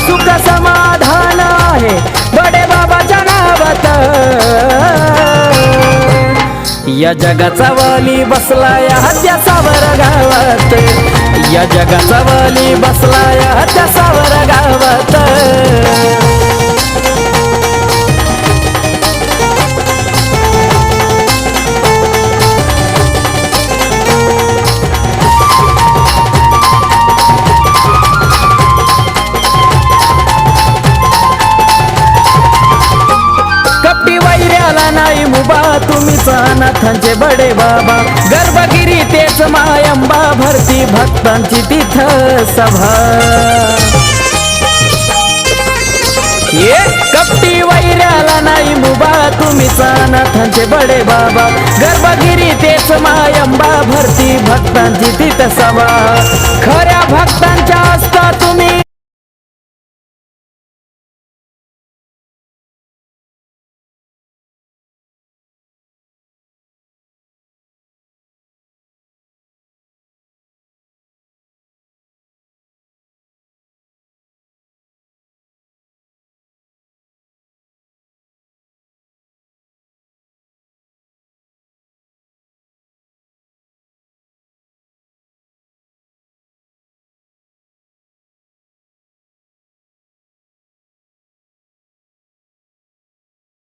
सुख समाधान आहे बडे बाबाच्या नावात. या जगाचा वाली बसलाय त्या सावर गावात. या जगाचा वाली बसलाय त्या सावर गावात. कपटी वैऱ्याला नाही मुबा तुम्हीच अनाथांचे बडे बाबा. गर्भगिरी तेच मायंबा भरती भक्तांची तिथ सभा. ये कपटी वैऱ्याला नाही मुबा तुम्हीच अनाथांचे बडे बाबा. गर्भगिरी तेच मायंबा भरती भक्तांची तिथ सभा. खऱ्या भक्तांची